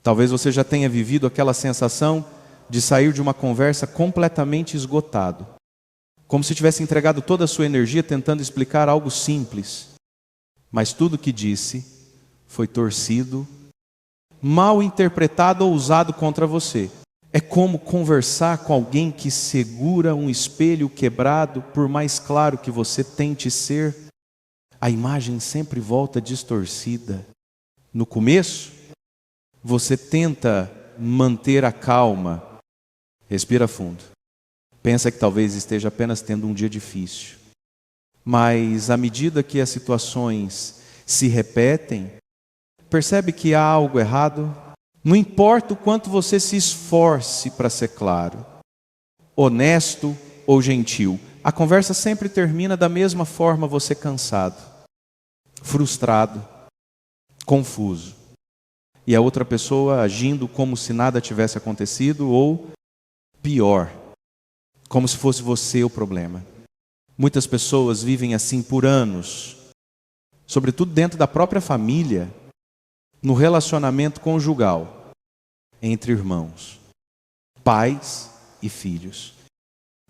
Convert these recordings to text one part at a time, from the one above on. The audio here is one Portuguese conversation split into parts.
Talvez você já tenha vivido aquela sensação de sair de uma conversa completamente esgotado, como se tivesse entregado toda a sua energia tentando explicar algo simples, mas tudo que disse foi torcido, mal interpretado ou usado contra você. É como conversar com alguém que segura um espelho quebrado, por mais claro que você tente ser, a imagem sempre volta distorcida. No começo, você tenta manter a calma, respira fundo, pensa que talvez esteja apenas tendo um dia difícil. Mas à medida que as situações se repetem, percebe que há algo errado. Não importa o quanto você se esforce para ser claro, honesto ou gentil, a conversa sempre termina da mesma forma, você cansado, frustrado, confuso. E a outra pessoa agindo como se nada tivesse acontecido, ou pior, como se fosse você o problema. Muitas pessoas vivem assim por anos, sobretudo dentro da própria família, no relacionamento conjugal, entre irmãos, pais e filhos,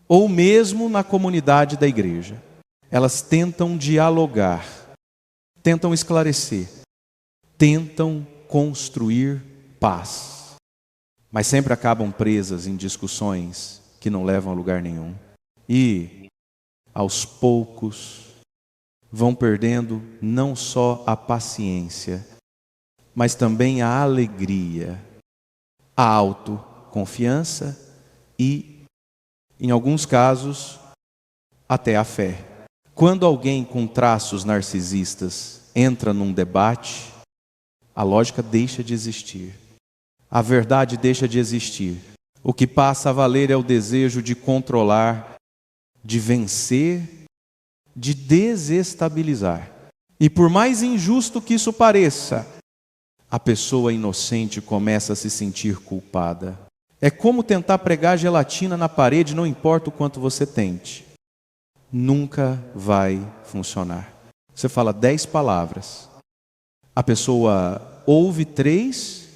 ou mesmo na comunidade da igreja. Elas tentam dialogar, tentam esclarecer, tentam construir paz, mas sempre acabam presas em discussões que não levam a lugar nenhum. E, aos poucos, vão perdendo não só a paciência, mas também a alegria, a autoconfiança e, em alguns casos, até a fé. Quando alguém com traços narcisistas entra num debate, a lógica deixa de existir, a verdade deixa de existir. O que passa a valer é o desejo de controlar, de vencer, de desestabilizar. E por mais injusto que isso pareça, a pessoa inocente começa a se sentir culpada. É como tentar pregar gelatina na parede, não importa o quanto você tente. Nunca vai funcionar. Você fala 10 palavras. A pessoa ouve 3,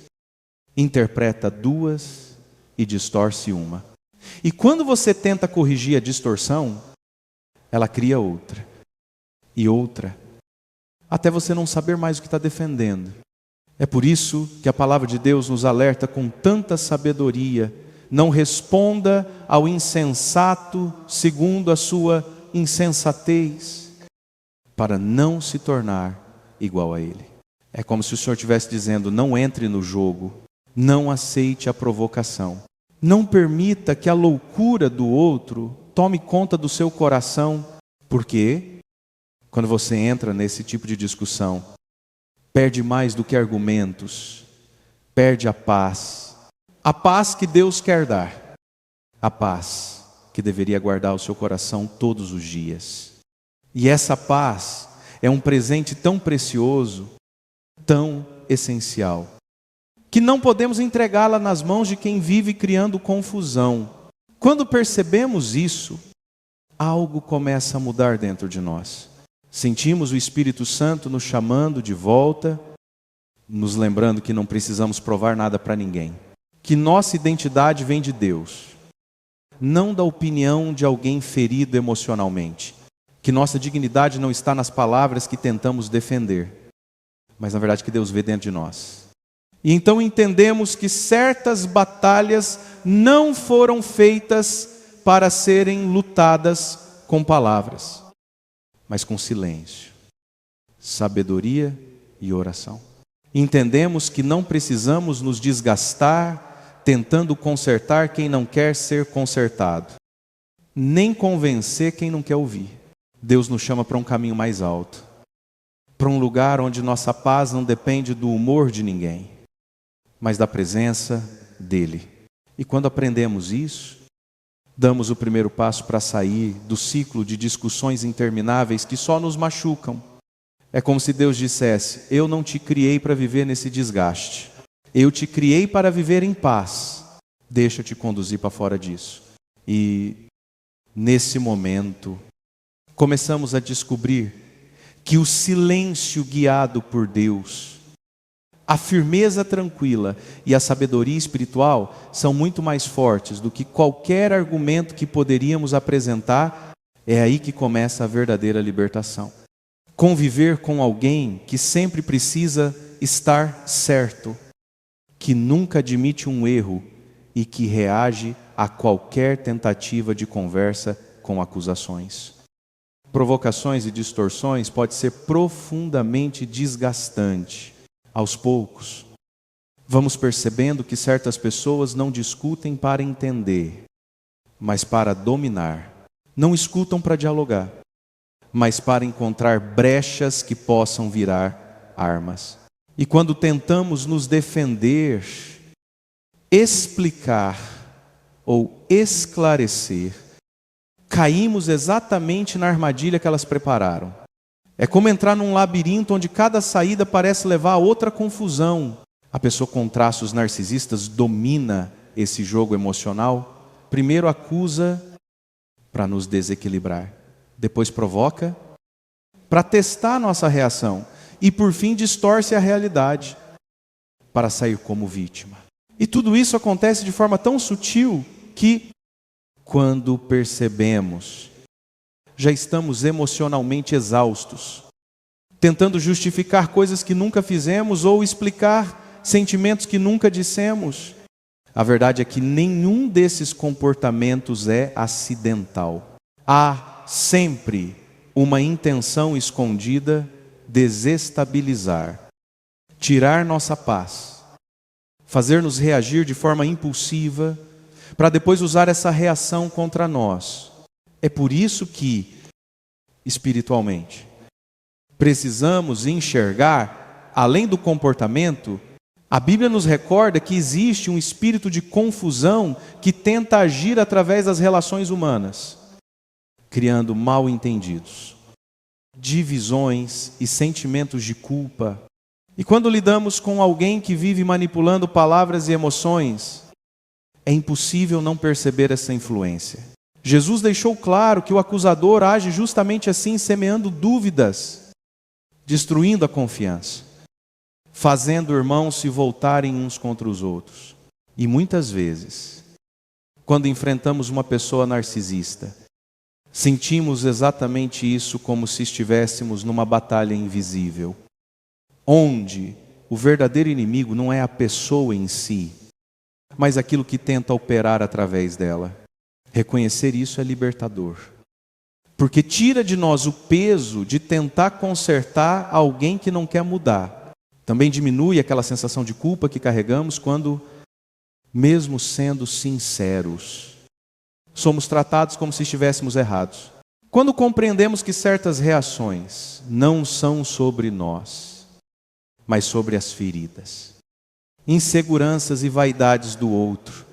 interpreta 2 e distorce 1. E quando você tenta corrigir a distorção, ela cria outra. E outra. Até você não saber mais o que está defendendo. É por isso que a palavra de Deus nos alerta com tanta sabedoria: não responda ao insensato segundo a sua insensatez, para não se tornar igual a ele. É como se o Senhor estivesse dizendo: não entre no jogo, não aceite a provocação, não permita que a loucura do outro tome conta do seu coração, porque quando você entra nesse tipo de discussão, perde mais do que argumentos, perde a paz que Deus quer dar, a paz que deveria guardar o seu coração todos os dias. E essa paz é um presente tão precioso, tão essencial, que não podemos entregá-la nas mãos de quem vive criando confusão. Quando percebemos isso, algo começa a mudar dentro de nós. Sentimos o Espírito Santo nos chamando de volta, nos lembrando que não precisamos provar nada para ninguém, que nossa identidade vem de Deus, não da opinião de alguém ferido emocionalmente, que nossa dignidade não está nas palavras que tentamos defender, mas na verdade que Deus vê dentro de nós. E então entendemos que certas batalhas não foram feitas para serem lutadas com palavras, mas com silêncio, sabedoria e oração. Entendemos que não precisamos nos desgastar tentando consertar quem não quer ser consertado, nem convencer quem não quer ouvir. Deus nos chama para um caminho mais alto, para um lugar onde nossa paz não depende do humor de ninguém, mas da presença dEle. E quando aprendemos isso, damos o primeiro passo para sair do ciclo de discussões intermináveis que só nos machucam. É como se Deus dissesse: eu não te criei para viver nesse desgaste, eu te criei para viver em paz, deixa eu te conduzir para fora disso. E nesse momento começamos a descobrir que o silêncio guiado por Deus A firmeza tranquila e a sabedoria espiritual são muito mais fortes do que qualquer argumento que poderíamos apresentar. É aí que começa a verdadeira libertação. Conviver com alguém que sempre precisa estar certo, que nunca admite um erro e que reage a qualquer tentativa de conversa com acusações. Provocações e distorções pode ser profundamente desgastante. Aos poucos, vamos percebendo que certas pessoas não discutem para entender, mas para dominar. Não escutam para dialogar, mas para encontrar brechas que possam virar armas. E quando tentamos nos defender, explicar ou esclarecer, caímos exatamente na armadilha que elas prepararam. É como entrar num labirinto onde cada saída parece levar a outra confusão. A pessoa com traços narcisistas domina esse jogo emocional. Primeiro acusa para nos desequilibrar. Depois provoca para testar a nossa reação. E por fim distorce a realidade para sair como vítima. E tudo isso acontece de forma tão sutil que, quando percebemos, já estamos emocionalmente exaustos, tentando justificar coisas que nunca fizemos ou explicar sentimentos que nunca dissemos. A verdade é que nenhum desses comportamentos é acidental. Há sempre uma intenção escondida: desestabilizar, tirar nossa paz, fazer-nos reagir de forma impulsiva, para depois usar essa reação contra nós. É por isso que, espiritualmente, precisamos enxergar, além do comportamento, a Bíblia nos recorda que existe um espírito de confusão que tenta agir através das relações humanas, criando mal-entendidos, divisões e sentimentos de culpa. E quando lidamos com alguém que vive manipulando palavras e emoções, é impossível não perceber essa influência. Jesus deixou claro que o acusador age justamente assim, semeando dúvidas, destruindo a confiança, fazendo irmãos se voltarem uns contra os outros. E muitas vezes, quando enfrentamos uma pessoa narcisista, sentimos exatamente isso, como se estivéssemos numa batalha invisível, onde o verdadeiro inimigo não é a pessoa em si, mas aquilo que tenta operar através dela. Reconhecer isso é libertador, porque tira de nós o peso de tentar consertar alguém que não quer mudar. Também diminui aquela sensação de culpa que carregamos quando, mesmo sendo sinceros, somos tratados como se estivéssemos errados. Quando compreendemos que certas reações não são sobre nós, mas sobre as feridas, inseguranças e vaidades do outro,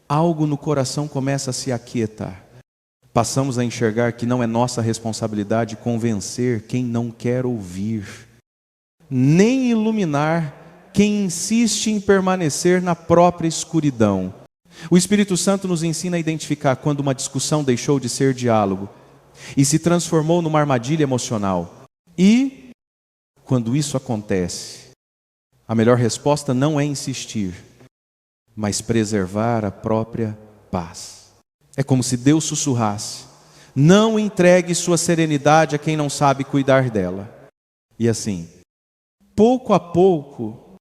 algo no coração começa a se aquietar. Passamos a enxergar que não é nossa responsabilidade convencer quem não quer ouvir, nem iluminar quem insiste em permanecer na própria escuridão. O Espírito Santo nos ensina a identificar quando uma discussão deixou de ser diálogo e se transformou numa armadilha emocional. E, quando isso acontece, a melhor resposta não é insistir, mas preservar a própria paz. É como se Deus sussurrasse: não entregue sua serenidade a quem não sabe cuidar dela. E assim, pouco a pouco,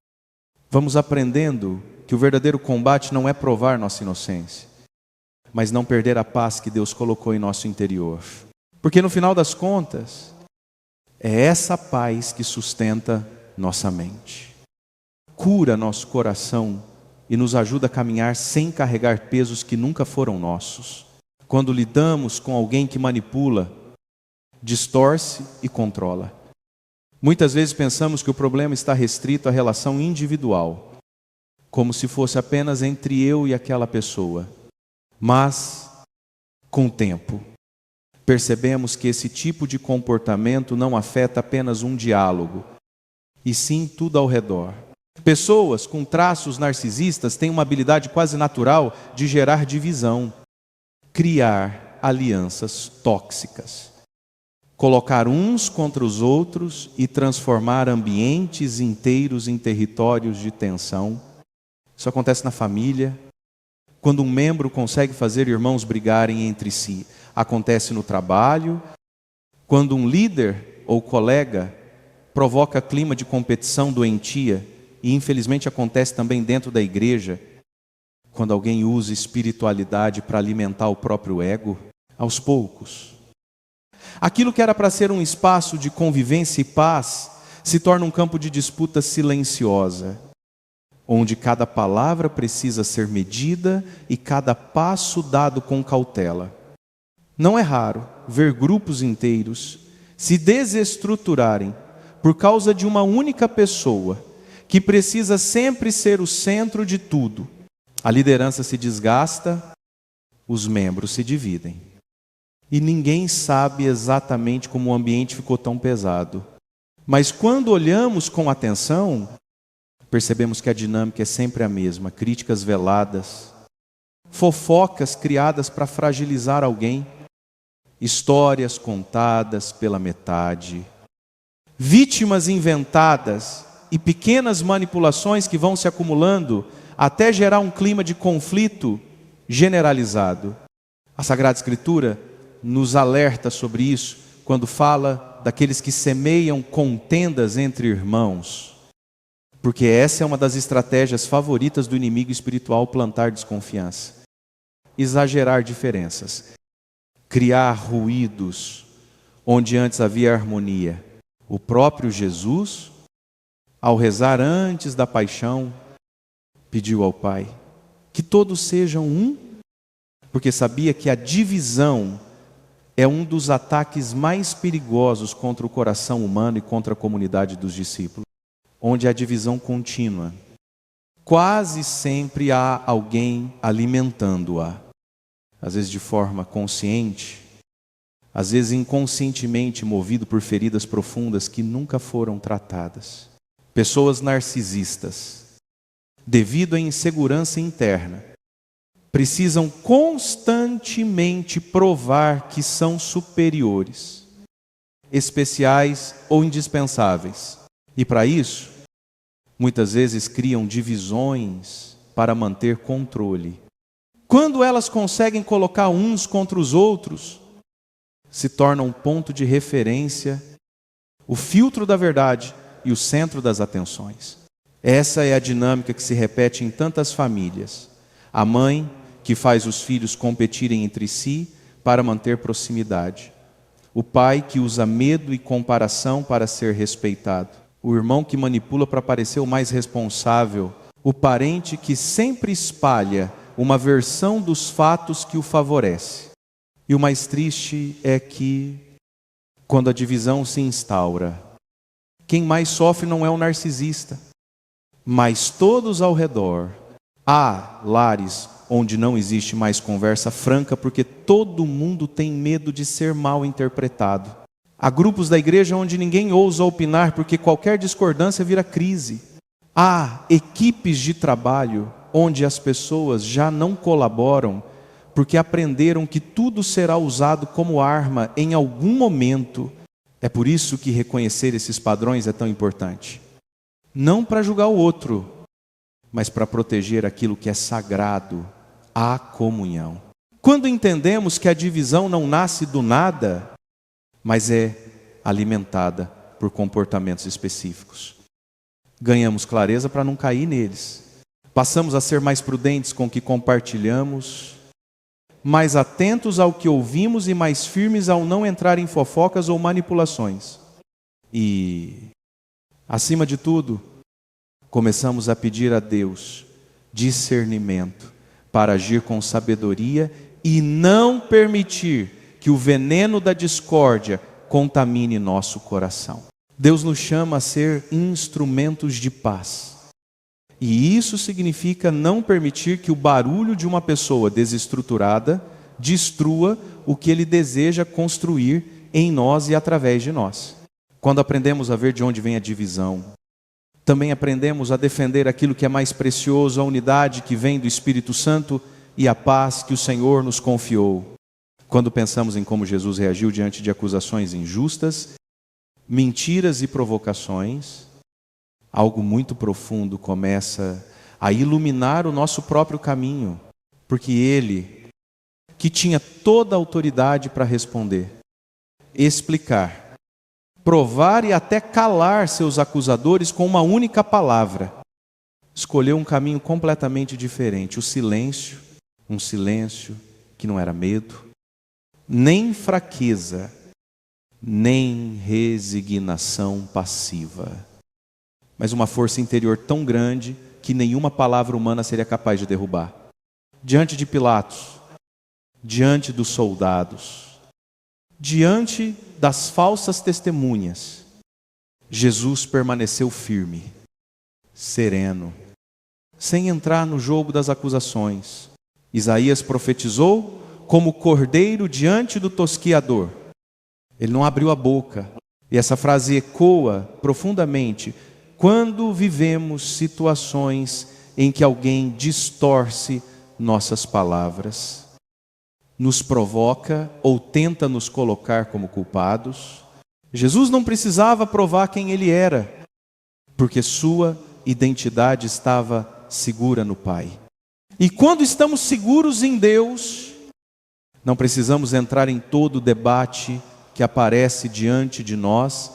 vamos aprendendo que o verdadeiro combate não é provar nossa inocência, mas não perder a paz que Deus colocou em nosso interior. Porque no final das contas, é essa paz que sustenta nossa mente, cura nosso coração e nos ajuda a caminhar sem carregar pesos que nunca foram nossos. Quando lidamos com alguém que manipula, distorce e controla, muitas vezes pensamos que o problema está restrito à relação individual, como se fosse apenas entre eu e aquela pessoa. Mas, com o tempo, percebemos que esse tipo de comportamento não afeta apenas um diálogo, e sim tudo ao redor. Pessoas com traços narcisistas têm uma habilidade quase natural de gerar divisão, criar alianças tóxicas. colocar uns contra os outros e transformar ambientes inteiros em territórios de tensão. Isso acontece na família, quando um membro consegue fazer irmãos brigarem entre si. Acontece no trabalho, quando um líder ou colega provoca clima de competição doentia, e infelizmente acontece também dentro da igreja, quando alguém usa espiritualidade para alimentar o próprio ego, aos poucos. Aquilo que era para ser um espaço de convivência e paz, se torna um campo de disputa silenciosa, onde cada palavra precisa ser medida e cada passo dado com cautela. Não é raro ver grupos inteiros se desestruturarem por causa de uma única pessoa, que precisa sempre ser o centro de tudo. A liderança se desgasta, os membros se dividem. E ninguém sabe exatamente como o ambiente ficou tão pesado. Mas quando olhamos com atenção, percebemos que a dinâmica é sempre a mesma. Críticas veladas, fofocas criadas para fragilizar alguém, histórias contadas pela metade, vítimas inventadas e pequenas manipulações que vão se acumulando até gerar um clima de conflito generalizado. A Sagrada Escritura nos alerta sobre isso quando fala daqueles que semeiam contendas entre irmãos, porque essa é uma das estratégias favoritas do inimigo espiritual: plantar desconfiança, exagerar diferenças, criar ruídos onde antes havia harmonia. O próprio Jesus, ao rezar antes da paixão, pediu ao Pai que todos sejam um, porque sabia que a divisão é um dos ataques mais perigosos contra o coração humano e contra a comunidade dos discípulos, onde há divisão contínua. Quase sempre há alguém alimentando-a, às vezes de forma consciente, às vezes inconscientemente movido por feridas profundas que nunca foram tratadas. Pessoas narcisistas, devido à insegurança interna, precisam constantemente provar que são superiores, especiais ou indispensáveis. E para isso, muitas vezes criam divisões para manter controle. Quando elas conseguem colocar uns contra os outros, se tornam um ponto de referência, o filtro da verdade e o centro das atenções. Essa é a dinâmica que se repete em tantas famílias. A mãe que faz os filhos competirem entre si para manter proximidade. O pai que usa medo e comparação para ser respeitado. O irmão que manipula para parecer o mais responsável. O parente que sempre espalha uma versão dos fatos que o favorece. E o mais triste é que, quando a divisão se instaura, quem mais sofre não é o narcisista, mas todos ao redor. Há lares onde não existe mais conversa franca, porque todo mundo tem medo de ser mal interpretado. Há grupos da igreja onde ninguém ousa opinar, porque qualquer discordância vira crise. Há equipes de trabalho onde as pessoas já não colaboram, porque aprenderam que tudo será usado como arma em algum momento. É por isso que reconhecer esses padrões é tão importante. Não para julgar o outro, mas para proteger aquilo que é sagrado, a comunhão. Quando entendemos que a divisão não nasce do nada, mas é alimentada por comportamentos específicos, ganhamos clareza para não cair neles. Passamos a ser mais prudentes com o que compartilhamos, mais atentos ao que ouvimos e mais firmes ao não entrar em fofocas ou manipulações. E, acima de tudo, começamos a pedir a Deus discernimento para agir com sabedoria e não permitir que o veneno da discórdia contamine nosso coração. Deus nos chama a ser instrumentos de paz. E isso significa não permitir que o barulho de uma pessoa desestruturada destrua o que Ele deseja construir em nós e através de nós. Quando aprendemos a ver de onde vem a divisão, também aprendemos a defender aquilo que é mais precioso, a unidade que vem do Espírito Santo e a paz que o Senhor nos confiou. Quando pensamos em como Jesus reagiu diante de acusações injustas, mentiras e provocações, algo muito profundo começa a iluminar o nosso próprio caminho, porque Ele, que tinha toda a autoridade para responder, explicar, provar e até calar seus acusadores com uma única palavra, escolheu um caminho completamente diferente, o silêncio, um silêncio que não era medo, nem fraqueza, nem resignação passiva, mas uma força interior tão grande que nenhuma palavra humana seria capaz de derrubar. Diante de Pilatos, diante dos soldados, diante das falsas testemunhas, Jesus permaneceu firme, sereno, sem entrar no jogo das acusações. Isaías profetizou como cordeiro diante do tosquiador. Ele não abriu a boca. E essa frase ecoa profundamente quando vivemos situações em que alguém distorce nossas palavras, nos provoca ou tenta nos colocar como culpados. Jesus não precisava provar quem ele era, porque sua identidade estava segura no Pai. E quando estamos seguros em Deus, não precisamos entrar em todo o debate que aparece diante de nós.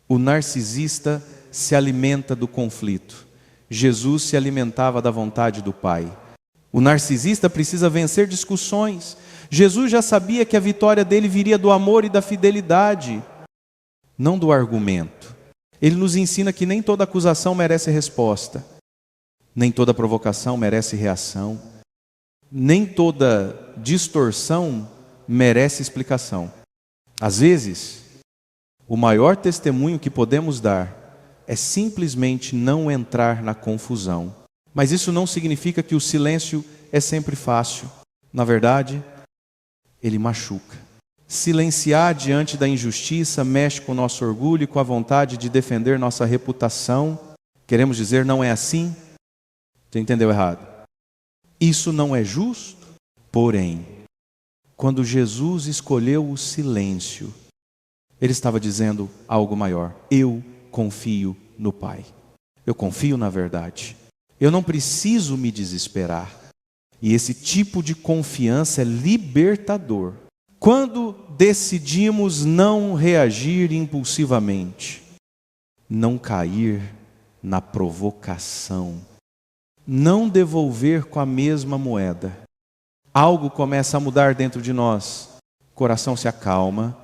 O narcisista se alimenta do conflito. Jesus se alimentava da vontade do Pai. O narcisista precisa vencer discussões. Jesus já sabia que a vitória dele viria do amor e da fidelidade, não do argumento. Ele nos ensina que nem toda acusação merece resposta, nem toda provocação merece reação, nem toda distorção merece explicação. Às vezes, o maior testemunho que podemos dar é simplesmente não entrar na confusão. Mas isso não significa que o silêncio é sempre fácil. Na verdade, ele machuca. Silenciar diante da injustiça mexe com o nosso orgulho e com a vontade de defender nossa reputação. Queremos dizer, não é assim? Você entendeu errado? Isso não é justo? Porém, quando Jesus escolheu o silêncio, ele estava dizendo algo maior. Eu confio no Pai. Eu confio na verdade. Eu não preciso me desesperar. E esse tipo de confiança é libertador. Quando decidimos não reagir impulsivamente, não cair na provocação, não devolver com a mesma moeda, algo começa a mudar dentro de nós. O coração se acalma,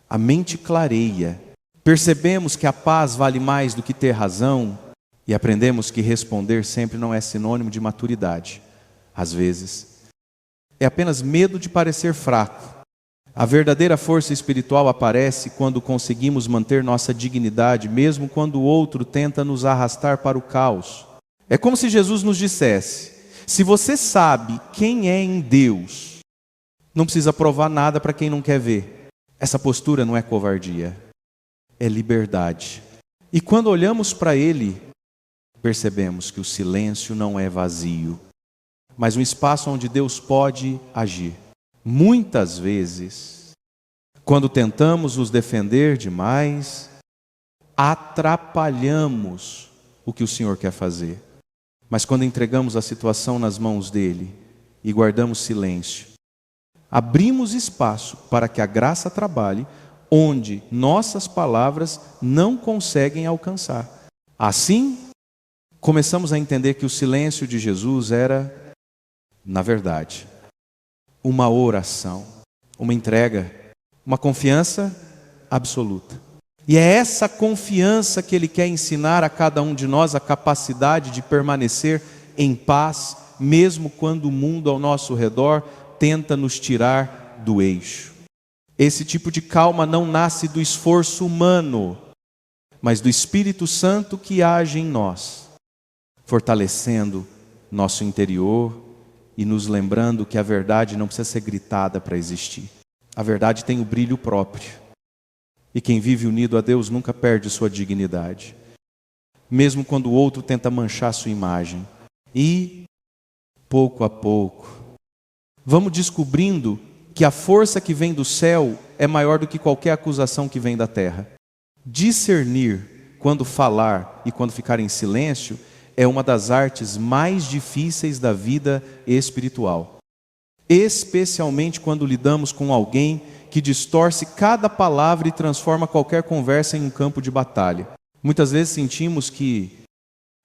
a mente clareia, percebemos que a paz vale mais do que ter razão e aprendemos que responder sempre não é sinônimo de maturidade. Às vezes, é apenas medo de parecer fraco. A verdadeira força espiritual aparece quando conseguimos manter nossa dignidade, mesmo quando o outro tenta nos arrastar para o caos. É como se Jesus nos dissesse: se você sabe quem é em Deus, não precisa provar nada para quem não quer ver. Essa postura não é covardia, é liberdade. E quando olhamos para Ele, percebemos que o silêncio não é vazio, mas um espaço onde Deus pode agir. Muitas vezes, quando tentamos nos defender demais, atrapalhamos o que o Senhor quer fazer. Mas quando entregamos a situação nas mãos dele e guardamos silêncio, abrimos espaço para que a graça trabalhe onde nossas palavras não conseguem alcançar. Assim, começamos a entender que o silêncio de Jesus era, na verdade, uma oração, uma entrega, uma confiança absoluta. E é essa confiança que Ele quer ensinar a cada um de nós, a capacidade de permanecer em paz, mesmo quando o mundo ao nosso redor tenta nos tirar do eixo. Esse tipo de calma não nasce do esforço humano, mas do Espírito Santo que age em nós, fortalecendo nosso interior e nos lembrando que a verdade não precisa ser gritada para existir. A verdade tem o brilho próprio. E quem vive unido a Deus nunca perde sua dignidade, mesmo quando o outro tenta manchar sua imagem. E, pouco a pouco, vamos descobrindo que a força que vem do céu é maior do que qualquer acusação que vem da terra. Discernir quando falar e quando ficar em silêncio é uma das artes mais difíceis da vida espiritual. Especialmente quando lidamos com alguém que distorce cada palavra e transforma qualquer conversa em um campo de batalha. Muitas vezes sentimos que,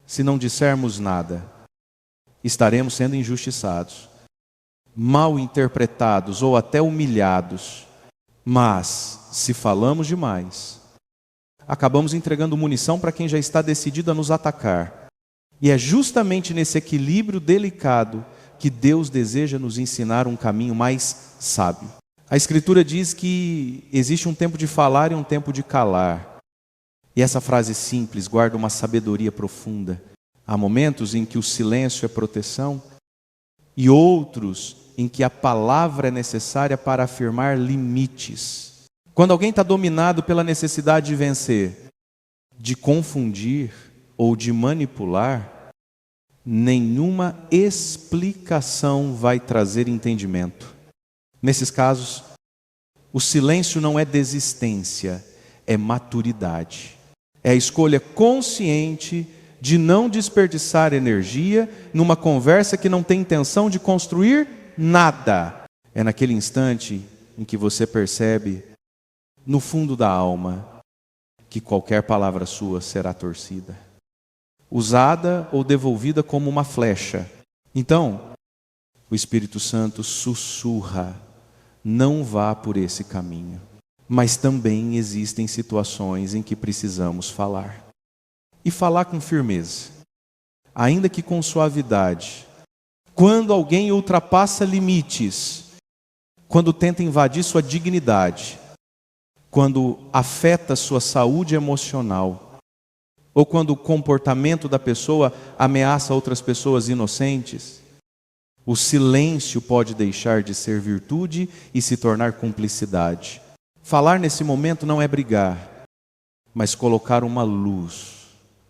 se não dissermos nada, estaremos sendo injustiçados, mal interpretados ou até humilhados. Mas, se falamos demais, acabamos entregando munição para quem já está decidido a nos atacar. E é justamente nesse equilíbrio delicado que Deus deseja nos ensinar um caminho mais sábio. A Escritura diz que existe um tempo de falar e um tempo de calar. E essa frase simples guarda uma sabedoria profunda. Há momentos em que o silêncio é proteção e outros em que a palavra é necessária para afirmar limites. Quando alguém está dominado pela necessidade de vencer, de confundir ou de manipular, nenhuma explicação vai trazer entendimento. Nesses casos, o silêncio não é desistência, é maturidade. É a escolha consciente de não desperdiçar energia numa conversa que não tem intenção de construir nada. É naquele instante em que você percebe, no fundo da alma, que qualquer palavra sua será torcida, usada ou devolvida como uma flecha. Então, o Espírito Santo sussurra: não vá por esse caminho. Mas também existem situações em que precisamos falar. E falar com firmeza, ainda que com suavidade. Quando alguém ultrapassa limites, quando tenta invadir sua dignidade, quando afeta sua saúde emocional, ou quando o comportamento da pessoa ameaça outras pessoas inocentes, o silêncio pode deixar de ser virtude e se tornar cumplicidade. Falar nesse momento não é brigar, mas colocar uma luz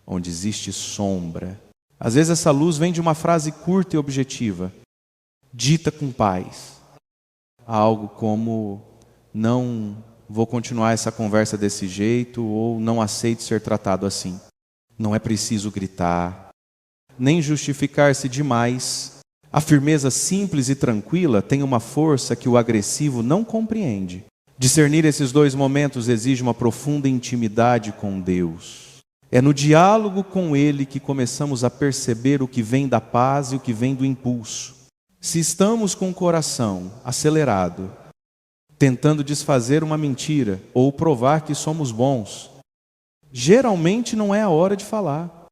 onde existe sombra. Às vezes essa luz vem de uma frase curta e objetiva, dita com paz. Algo como: não vou continuar essa conversa desse jeito, ou não aceito ser tratado assim. Não é preciso gritar, nem justificar-se demais. A firmeza simples e tranquila tem uma força que o agressivo não compreende. Discernir esses dois momentos exige uma profunda intimidade com Deus. É no diálogo com Ele que começamos a perceber o que vem da paz e o que vem do impulso. Se estamos com o coração acelerado, tentando desfazer uma mentira ou provar que somos bons, geralmente não é a hora de falar.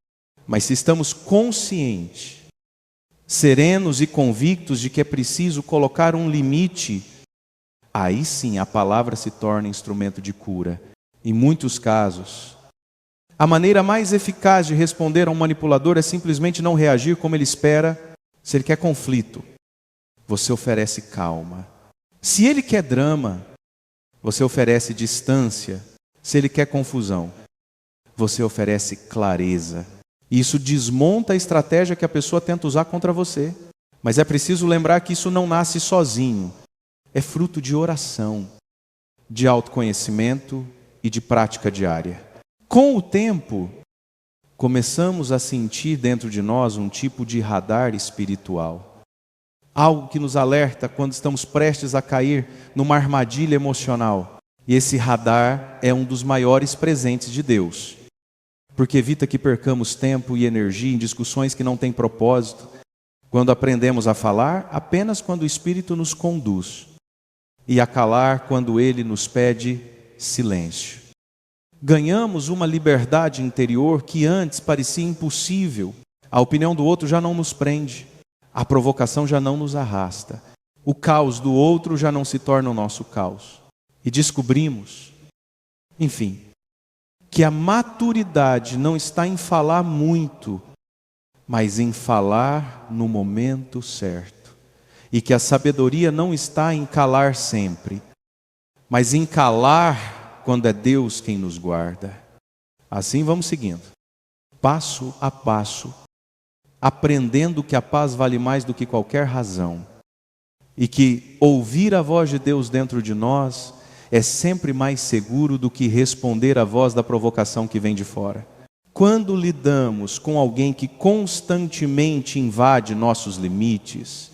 Mas se estamos conscientes, serenos e convictos de que é preciso colocar um limite, aí sim a palavra se torna instrumento de cura. Em muitos casos, a maneira mais eficaz de responder a um manipulador é simplesmente não reagir como ele espera. Se ele quer conflito, você oferece calma. Se ele quer drama, você oferece distância. Se ele quer confusão, você oferece clareza. Isso desmonta a estratégia que a pessoa tenta usar contra você. Mas é preciso lembrar que isso não nasce sozinho. É fruto de oração, de autoconhecimento e de prática diária. Com o tempo, começamos a sentir dentro de nós um tipo de radar espiritual. Algo que nos alerta quando estamos prestes a cair numa armadilha emocional. E esse radar é um dos maiores presentes de Deus, porque evita que percamos tempo e energia em discussões que não têm propósito, quando aprendemos a falar apenas quando o Espírito nos conduz, e a calar quando Ele nos pede silêncio. Ganhamos uma liberdade interior que antes parecia impossível. A opinião do outro já não nos prende, a provocação já não nos arrasta, o caos do outro já não se torna o nosso caos. E descobrimos, enfim, que a maturidade não está em falar muito, mas em falar no momento certo. E que a sabedoria não está em calar sempre, mas em calar quando é Deus quem nos guarda. Assim vamos seguindo, passo a passo, aprendendo que a paz vale mais do que qualquer razão. e que ouvir a voz de Deus dentro de nós é sempre mais seguro do que responder à voz da provocação que vem de fora. Quando lidamos com alguém que constantemente invade nossos limites,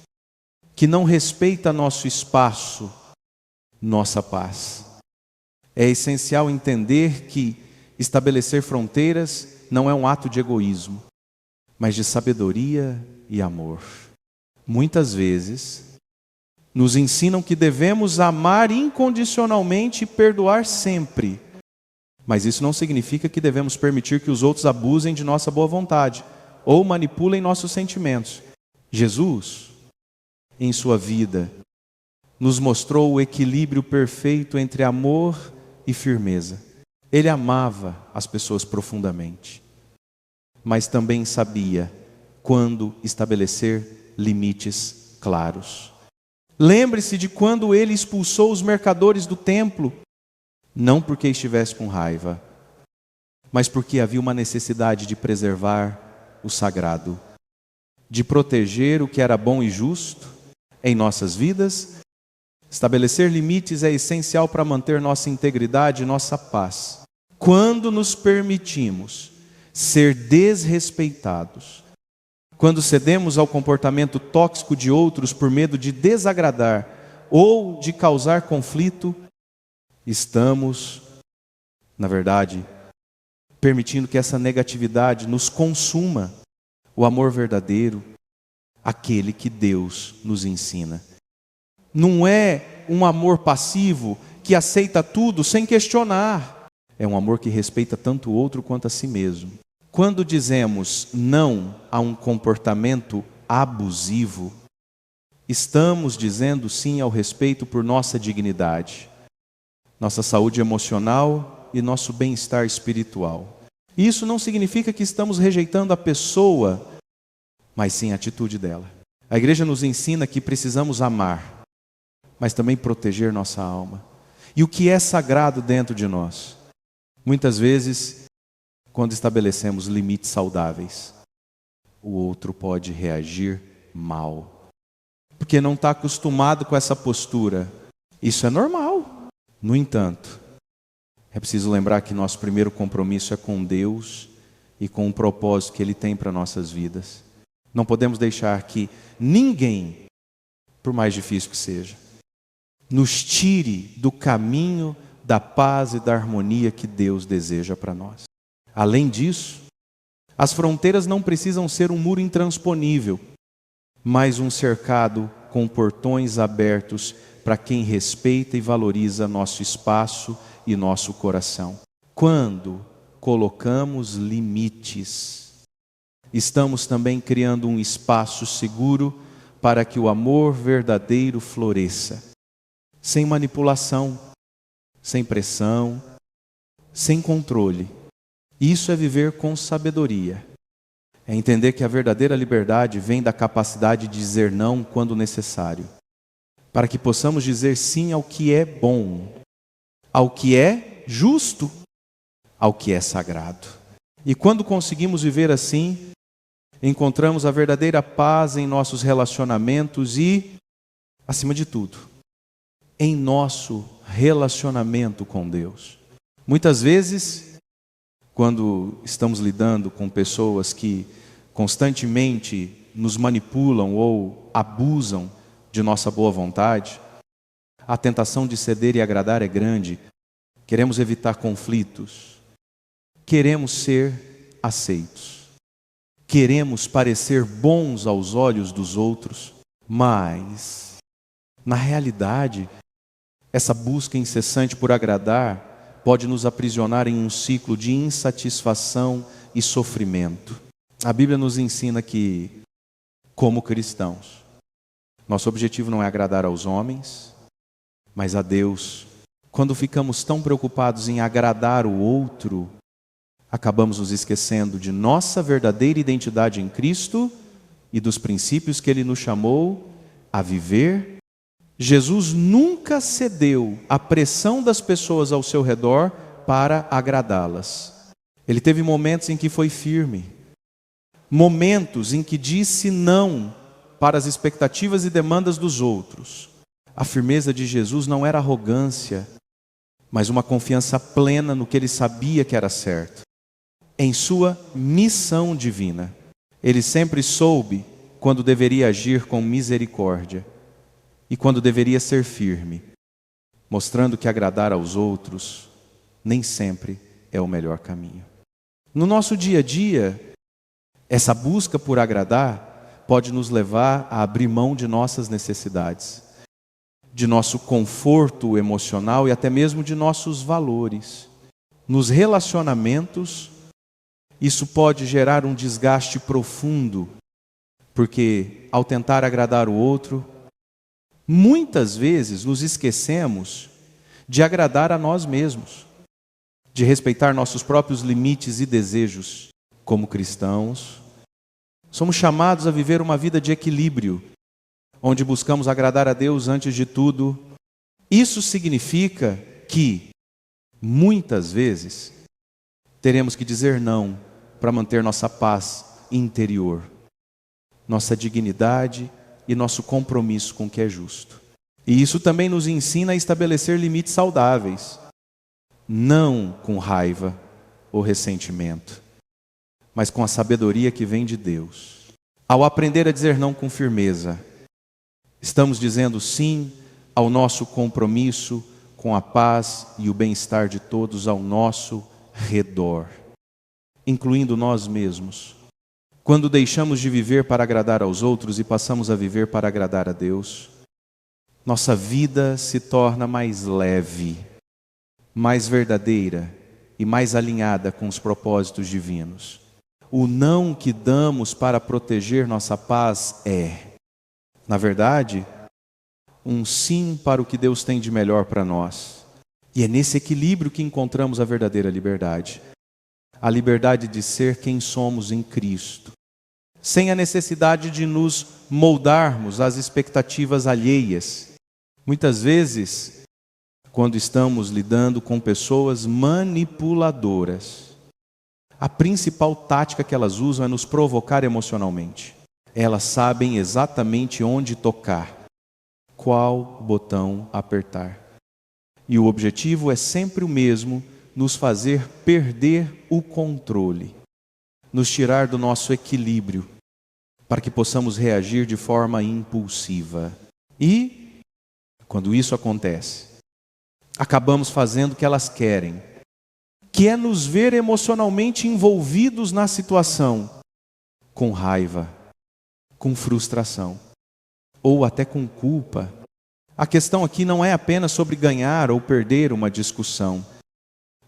que não respeita nosso espaço, nossa paz, é essencial entender que estabelecer fronteiras não é um ato de egoísmo, mas de sabedoria e amor. Muitas vezes nos ensinam que devemos amar incondicionalmente e perdoar sempre. Mas isso não significa que devemos permitir que os outros abusem de nossa boa vontade ou manipulem nossos sentimentos. Jesus, em sua vida, nos mostrou o equilíbrio perfeito entre amor e firmeza. Ele amava as pessoas profundamente, mas também sabia quando estabelecer limites claros. Lembre-se de quando ele expulsou os mercadores do templo, não porque estivesse com raiva, mas porque havia uma necessidade de preservar o sagrado, de proteger o que era bom e justo em nossas vidas. Estabelecer limites é essencial para manter nossa integridade e nossa paz. Quando nos permitimos ser desrespeitados, quando cedemos ao comportamento tóxico de outros por medo de desagradar ou de causar conflito, estamos, na verdade, permitindo que essa negatividade nos consuma o amor verdadeiro, aquele que Deus nos ensina. Não é um amor passivo que aceita tudo sem questionar. É um amor que respeita tanto o outro quanto a si mesmo. Quando dizemos não a um comportamento abusivo, estamos dizendo sim ao respeito por nossa dignidade, nossa saúde emocional e nosso bem-estar espiritual. Isso não significa que estamos rejeitando a pessoa, mas sim a atitude dela. A igreja nos ensina que precisamos amar, mas também proteger nossa alma. E o que é sagrado dentro de nós? Muitas vezes, quando estabelecemos limites saudáveis, o outro pode reagir mal, porque não está acostumado com essa postura. Isso é normal. No entanto, é preciso lembrar que nosso primeiro compromisso é com Deus e com o propósito que Ele tem para nossas vidas. Não podemos deixar que ninguém, por mais difícil que seja, nos tire do caminho da paz e da harmonia que Deus deseja para nós. Além disso, as fronteiras não precisam ser um muro intransponível, mas um cercado com portões abertos para quem respeita e valoriza nosso espaço e nosso coração. Quando colocamos limites, estamos também criando um espaço seguro para que o amor verdadeiro floresça, sem manipulação, sem pressão, sem controle. Isso é viver com sabedoria. É entender que a verdadeira liberdade vem da capacidade de dizer não quando necessário, para que possamos dizer sim ao que é bom, ao que é justo, ao que é sagrado. E quando conseguimos viver assim, encontramos a verdadeira paz em nossos relacionamentos e, acima de tudo, em nosso relacionamento com Deus. Muitas vezes, quando estamos lidando com pessoas que constantemente nos manipulam ou abusam de nossa boa vontade, a tentação de ceder e agradar é grande. Queremos evitar conflitos, queremos ser aceitos, queremos parecer bons aos olhos dos outros, mas, na realidade, essa busca incessante por agradar pode nos aprisionar em um ciclo de insatisfação e sofrimento. A Bíblia nos ensina que, como cristãos, nosso objetivo não é agradar aos homens, mas a Deus. Quando ficamos tão preocupados em agradar o outro, acabamos nos esquecendo de nossa verdadeira identidade em Cristo e dos princípios que Ele nos chamou a viver. Jesus nunca cedeu à pressão das pessoas ao seu redor para agradá-las. Ele teve momentos em que foi firme, momentos em que disse não para as expectativas e demandas dos outros. A firmeza de Jesus não era arrogância, mas uma confiança plena no que ele sabia que era certo, em sua missão divina. Ele sempre soube quando deveria agir com misericórdia e quando deveria ser firme, mostrando que agradar aos outros nem sempre é o melhor caminho. No nosso dia a dia, essa busca por agradar pode nos levar a abrir mão de nossas necessidades, de nosso conforto emocional e até mesmo de nossos valores. Nos relacionamentos, isso pode gerar um desgaste profundo, porque ao tentar agradar o outro, muitas vezes nos esquecemos de agradar a nós mesmos, de respeitar nossos próprios limites e desejos. Como cristãos, somos chamados a viver uma vida de equilíbrio, onde buscamos agradar a Deus antes de tudo. Isso significa que, muitas vezes, teremos que dizer não para manter nossa paz interior, nossa dignidade e nosso compromisso com o que é justo. E isso também nos ensina a estabelecer limites saudáveis, não com raiva ou ressentimento, mas com a sabedoria que vem de Deus. Ao aprender a dizer não com firmeza, estamos dizendo sim ao nosso compromisso com a paz e o bem-estar de todos ao nosso redor, incluindo nós mesmos. Quando deixamos de viver para agradar aos outros e passamos a viver para agradar a Deus, nossa vida se torna mais leve, mais verdadeira e mais alinhada com os propósitos divinos. O não que damos para proteger nossa paz é, na verdade, um sim para o que Deus tem de melhor para nós. E é nesse equilíbrio que encontramos a verdadeira liberdade. A liberdade de ser quem somos em Cristo, sem a necessidade de nos moldarmos às expectativas alheias. Muitas vezes, quando estamos lidando com pessoas manipuladoras, a principal tática que elas usam é nos provocar emocionalmente. Elas sabem exatamente onde tocar, qual botão apertar. E o objetivo é sempre o mesmo: nos fazer perder o controle, nos tirar do nosso equilíbrio, para que possamos reagir de forma impulsiva. E, quando isso acontece, acabamos fazendo o que elas querem, que é nos ver emocionalmente envolvidos na situação, com raiva, com frustração, ou até com culpa. A questão aqui não é apenas sobre ganhar ou perder uma discussão,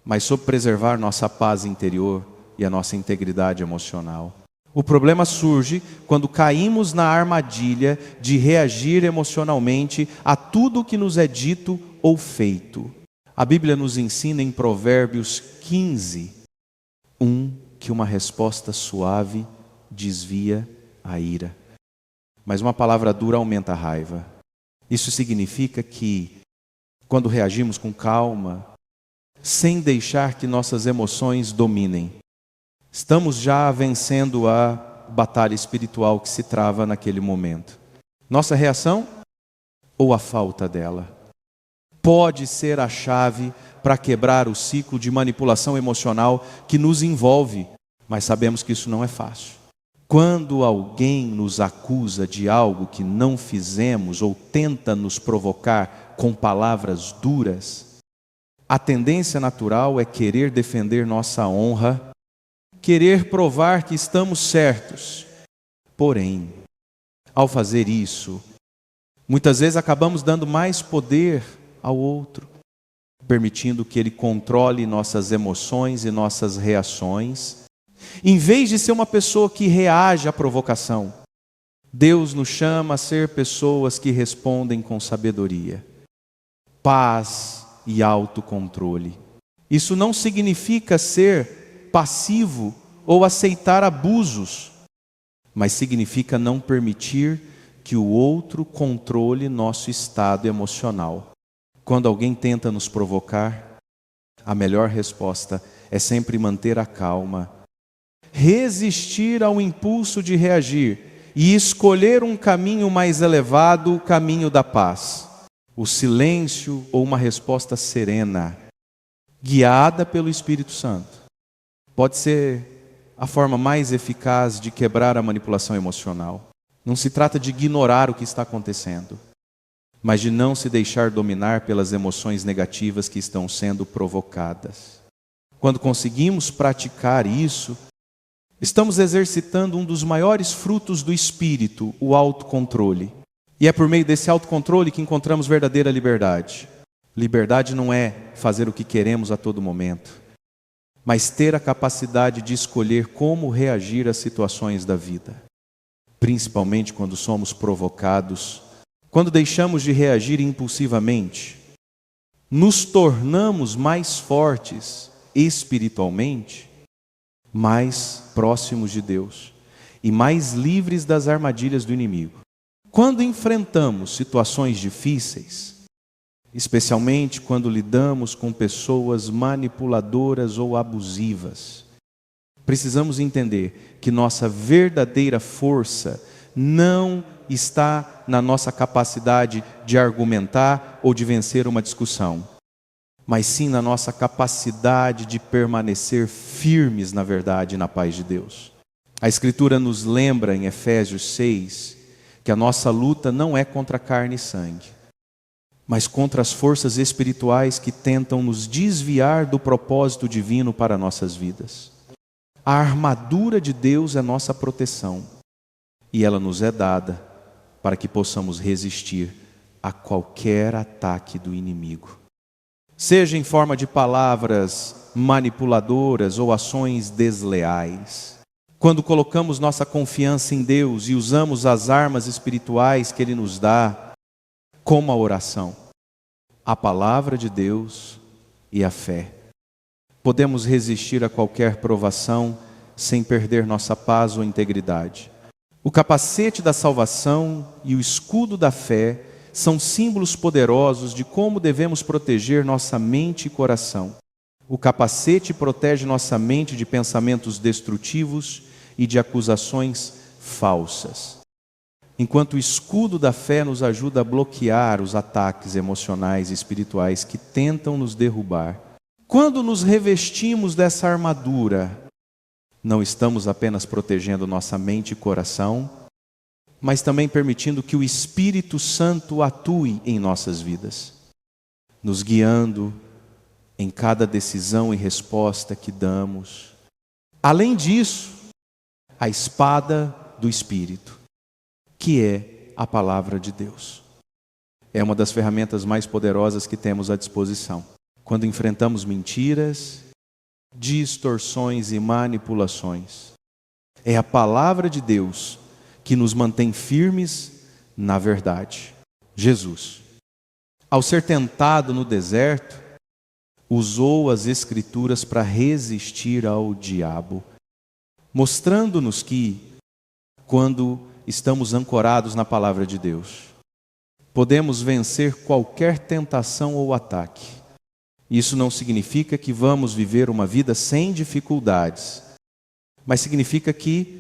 mas sobre preservar nossa paz interior e a nossa integridade emocional. O problema surge quando caímos na armadilha de reagir emocionalmente a tudo que nos é dito ou feito. A Bíblia nos ensina em Provérbios 15, que uma resposta suave desvia a ira, mas uma palavra dura aumenta a raiva. Isso significa que, quando reagimos com calma, sem deixar que nossas emoções dominem, estamos já vencendo a batalha espiritual que se trava naquele momento. Nossa reação ou a falta dela pode ser a chave para quebrar o ciclo de manipulação emocional que nos envolve, mas sabemos que isso não é fácil. Quando alguém nos acusa de algo que não fizemos ou tenta nos provocar com palavras duras, a tendência natural é querer defender nossa honra, querer provar que estamos certos. Porém, ao fazer isso, muitas vezes acabamos dando mais poder ao outro, permitindo que ele controle nossas emoções e nossas reações. Em vez de ser uma pessoa que reage à provocação, Deus nos chama a ser pessoas que respondem com sabedoria, paz e autocontrole. Isso não significa ser passivo ou aceitar abusos, mas significa não permitir que o outro controle nosso estado emocional. Quando alguém tenta nos provocar, a melhor resposta é sempre manter a calma, resistir ao impulso de reagir e escolher um caminho mais elevado, o caminho da paz, o silêncio ou uma resposta serena, guiada pelo Espírito Santo. Pode ser a forma mais eficaz de quebrar a manipulação emocional. Não se trata de ignorar o que está acontecendo, mas de não se deixar dominar pelas emoções negativas que estão sendo provocadas. Quando conseguimos praticar isso, estamos exercitando um dos maiores frutos do Espírito, o autocontrole. E é por meio desse autocontrole que encontramos verdadeira liberdade. Liberdade não é fazer o que queremos a todo momento, mas ter a capacidade de escolher como reagir às situações da vida, principalmente quando somos provocados. Quando deixamos de reagir impulsivamente, nos tornamos mais fortes espiritualmente, mais próximos de Deus e mais livres das armadilhas do inimigo. Quando enfrentamos situações difíceis, especialmente quando lidamos com pessoas manipuladoras ou abusivas, precisamos entender que nossa verdadeira força não está na nossa capacidade de argumentar ou de vencer uma discussão, mas sim na nossa capacidade de permanecer firmes na verdade e na paz de Deus. A Escritura nos lembra em Efésios 6 que a nossa luta não é contra carne e sangue, mas contra as forças espirituais que tentam nos desviar do propósito divino para nossas vidas. A armadura de Deus é nossa proteção e ela nos é dada para que possamos resistir a qualquer ataque do inimigo. Seja em forma de palavras manipuladoras ou ações desleais. Quando colocamos nossa confiança em Deus e usamos as armas espirituais que Ele nos dá, como a oração, a palavra de Deus e a fé, podemos resistir a qualquer provação sem perder nossa paz ou integridade. O capacete da salvação e o escudo da fé são símbolos poderosos de como devemos proteger nossa mente e coração. O capacete protege nossa mente de pensamentos destrutivos e de acusações falsas, enquanto o escudo da fé nos ajuda a bloquear os ataques emocionais e espirituais que tentam nos derrubar. Quando nos revestimos dessa armadura, não estamos apenas protegendo nossa mente e coração, mas também permitindo que o Espírito Santo atue em nossas vidas, nos guiando em cada decisão e resposta que damos. Além disso, a espada do Espírito, que é a palavra de Deus, é uma das ferramentas mais poderosas que temos à disposição. Quando enfrentamos mentiras, distorções e manipulações, é a palavra de Deus que nos mantém firmes na verdade. Jesus, ao ser tentado no deserto, usou as Escrituras para resistir ao diabo, mostrando-nos que, quando estamos ancorados na palavra de Deus, podemos vencer qualquer tentação ou ataque. Isso não significa que vamos viver uma vida sem dificuldades, mas significa que,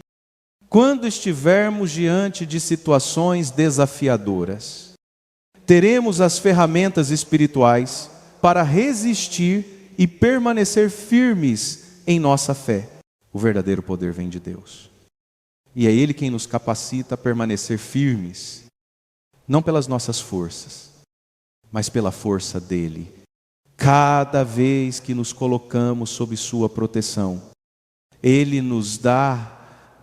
quando estivermos diante de situações desafiadoras, teremos as ferramentas espirituais para resistir e permanecer firmes em nossa fé. O verdadeiro poder vem de Deus. E é Ele quem nos capacita a permanecer firmes, não pelas nossas forças, mas pela força dEle. Cada vez que nos colocamos sob sua proteção, Ele nos dá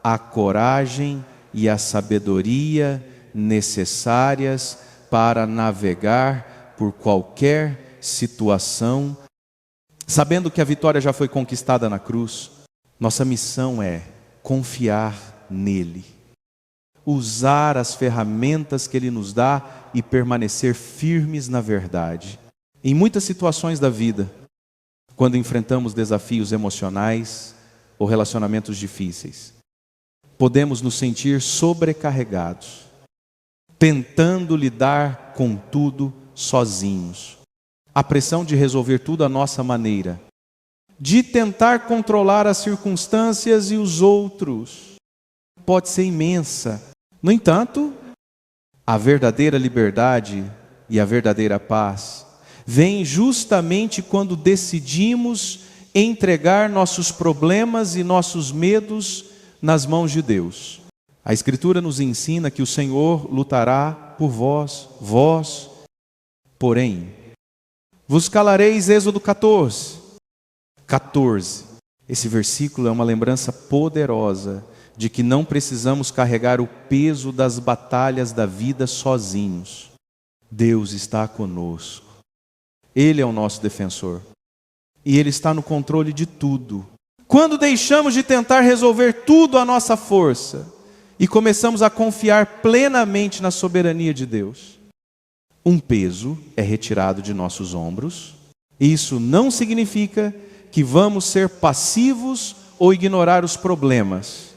a coragem e a sabedoria necessárias para navegar por qualquer situação, sabendo que a vitória já foi conquistada na cruz. Nossa missão é confiar nele, usar as ferramentas que Ele nos dá e permanecer firmes na verdade. Em muitas situações da vida, quando enfrentamos desafios emocionais ou relacionamentos difíceis, podemos nos sentir sobrecarregados, tentando lidar com tudo sozinhos. A pressão de resolver tudo à nossa maneira, de tentar controlar as circunstâncias e os outros, pode ser imensa. No entanto, a verdadeira liberdade e a verdadeira paz vem justamente quando decidimos entregar nossos problemas e nossos medos nas mãos de Deus. A Escritura nos ensina que o Senhor lutará por vós, porém, vos calareis. Êxodo 14. Esse versículo é uma lembrança poderosa de que não precisamos carregar o peso das batalhas da vida sozinhos. Deus está conosco. Ele é o nosso defensor. E Ele está no controle de tudo. Quando deixamos de tentar resolver tudo à nossa força e começamos a confiar plenamente na soberania de Deus, um peso é retirado de nossos ombros. Isso não significa que vamos ser passivos ou ignorar os problemas,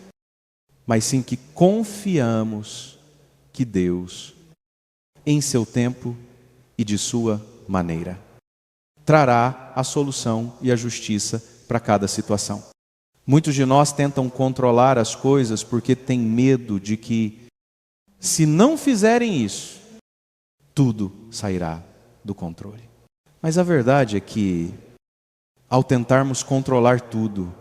mas sim que confiamos que Deus, em seu tempo e de sua maneira, trará a solução e a justiça para cada situação. Muitos de nós tentam controlar as coisas porque têm medo de que, se não fizerem isso, tudo sairá do controle. Mas a verdade é que, ao tentarmos controlar tudo,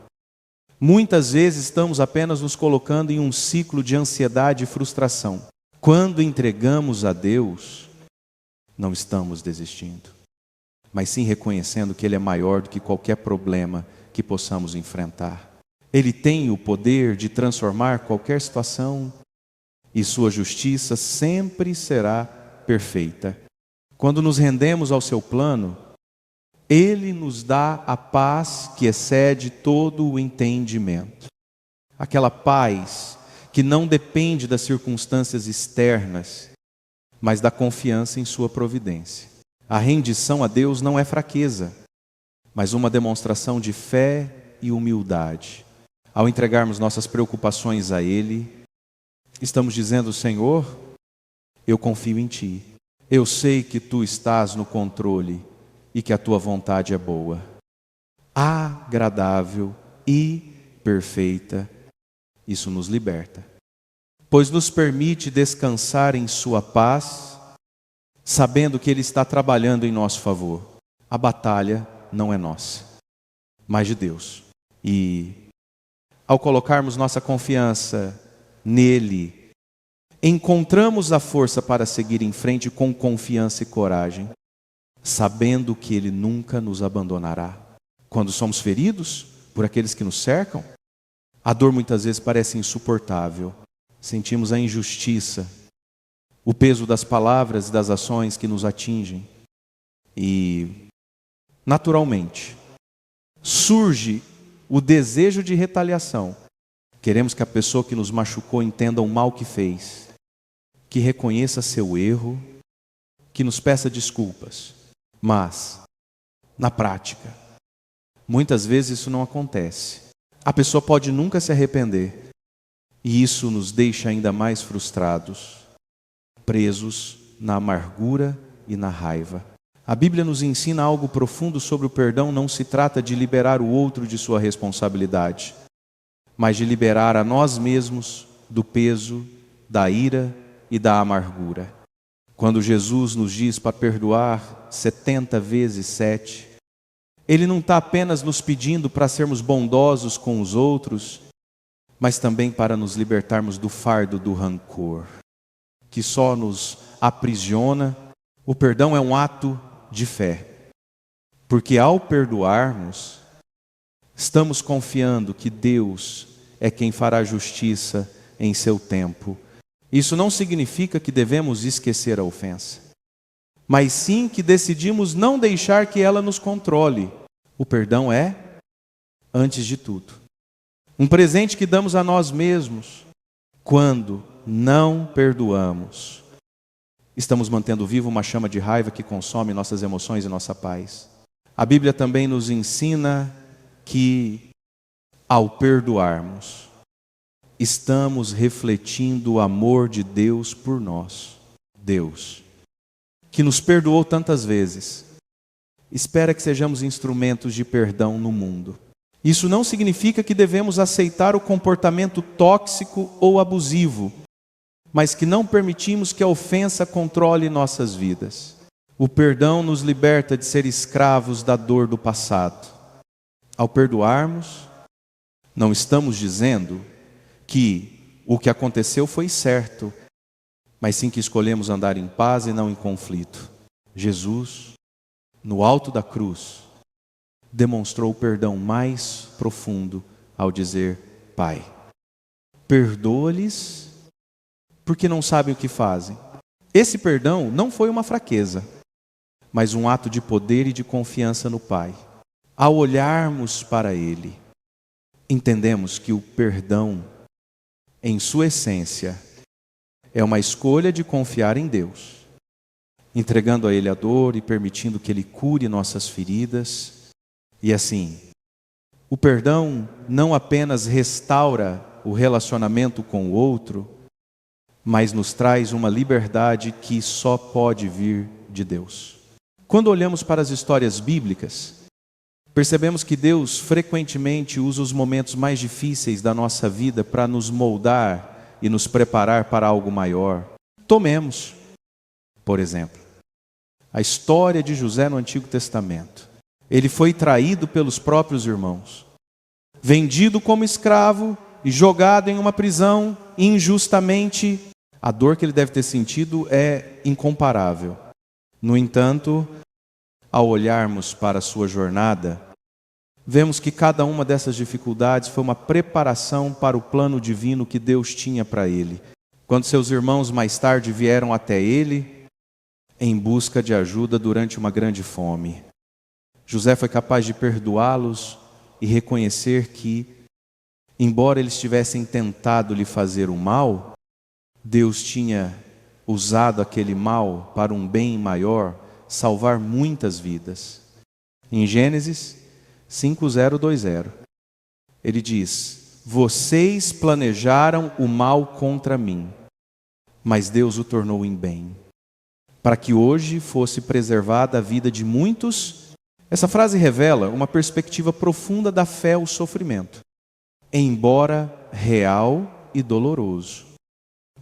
muitas vezes estamos apenas nos colocando em um ciclo de ansiedade e frustração. Quando entregamos a Deus, não estamos desistindo, mas sim reconhecendo que Ele é maior do que qualquer problema que possamos enfrentar. Ele tem o poder de transformar qualquer situação e sua justiça sempre será perfeita. Quando nos rendemos ao seu plano, Ele nos dá a paz que excede todo o entendimento. Aquela paz que não depende das circunstâncias externas, mas da confiança em sua providência. A rendição a Deus não é fraqueza, mas uma demonstração de fé e humildade. Ao entregarmos nossas preocupações a Ele, estamos dizendo: Senhor, eu confio em Ti. Eu sei que Tu estás no controle e que a Tua vontade é boa, agradável e perfeita. Isso nos liberta, pois nos permite descansar em Sua paz, sabendo que Ele está trabalhando em nosso favor. A batalha não é nossa, mas de Deus. E ao colocarmos nossa confiança nele, encontramos a força para seguir em frente com confiança e coragem, sabendo que Ele nunca nos abandonará. Quando somos feridos por aqueles que nos cercam, a dor muitas vezes parece insuportável. Sentimos a injustiça, o peso das palavras e das ações que nos atingem. E, naturalmente, surge o desejo de retaliação. Queremos que a pessoa que nos machucou entenda o mal que fez, que reconheça seu erro, que nos peça desculpas. Mas, na prática, muitas vezes isso não acontece. A pessoa pode nunca se arrepender, e isso nos deixa ainda mais frustrados, presos na amargura e na raiva. A Bíblia nos ensina algo profundo sobre o perdão. Não se trata de liberar o outro de sua responsabilidade, mas de liberar a nós mesmos do peso, da ira e da amargura. Quando Jesus nos diz para perdoar 70 vezes 7, Ele não está apenas nos pedindo para sermos bondosos com os outros, mas também para nos libertarmos do fardo do rancor, que só nos aprisiona. O perdão é um ato de fé, porque ao perdoarmos, estamos confiando que Deus é quem fará justiça em seu tempo. Isso não significa que devemos esquecer a ofensa, mas sim que decidimos não deixar que ela nos controle. O perdão é, antes de tudo, um presente que damos a nós mesmos. Quando não perdoamos, estamos mantendo viva uma chama de raiva que consome nossas emoções e nossa paz. A Bíblia também nos ensina que, ao perdoarmos, estamos refletindo o amor de Deus por nós. Deus, que nos perdoou tantas vezes, espera que sejamos instrumentos de perdão no mundo. Isso não significa que devemos aceitar o comportamento tóxico ou abusivo, mas que não permitimos que a ofensa controle nossas vidas. O perdão nos liberta de ser escravos da dor do passado. Ao perdoarmos, não estamos dizendo que o que aconteceu foi certo, mas sim que escolhemos andar em paz e não em conflito. Jesus, no alto da cruz, demonstrou o perdão mais profundo ao dizer: Pai, perdoa-lhes porque não sabem o que fazem. Esse perdão não foi uma fraqueza, mas um ato de poder e de confiança no Pai. Ao olharmos para Ele, entendemos que o perdão, em sua essência, é uma escolha de confiar em Deus, entregando a Ele a dor e permitindo que Ele cure nossas feridas. E assim, o perdão não apenas restaura o relacionamento com o outro, mas nos traz uma liberdade que só pode vir de Deus. Quando olhamos para as histórias bíblicas, percebemos que Deus frequentemente usa os momentos mais difíceis da nossa vida para nos moldar e nos preparar para algo maior. Tomemos, por exemplo, a história de José no Antigo Testamento. Ele foi traído pelos próprios irmãos, vendido como escravo e jogado em uma prisão injustamente. A dor que ele deve ter sentido é incomparável. No entanto, ao olharmos para a sua jornada, vemos que cada uma dessas dificuldades foi uma preparação para o plano divino que Deus tinha para ele. Quando seus irmãos mais tarde vieram até ele, em busca de ajuda durante uma grande fome, José foi capaz de perdoá-los e reconhecer que, embora eles tivessem tentado lhe fazer o mal, Deus tinha usado aquele mal para um bem maior, salvar muitas vidas. Em Gênesis 5:0-20, ele diz: vocês planejaram o mal contra mim, mas Deus o tornou em bem, para que hoje fosse preservada a vida de muitos. Essa frase revela uma perspectiva profunda da fé ao sofrimento. Embora real e doloroso,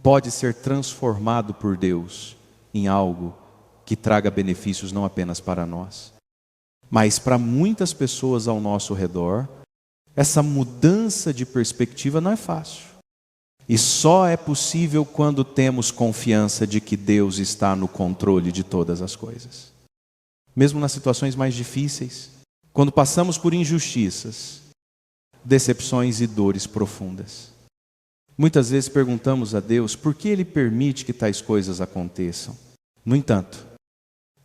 pode ser transformado por Deus em algo que traga benefícios não apenas para nós, mas para muitas pessoas ao nosso redor. Essa mudança de perspectiva não é fácil. E só é possível quando temos confiança de que Deus está no controle de todas as coisas. Mesmo nas situações mais difíceis, quando passamos por injustiças, decepções e dores profundas, muitas vezes perguntamos a Deus por que Ele permite que tais coisas aconteçam. No entanto,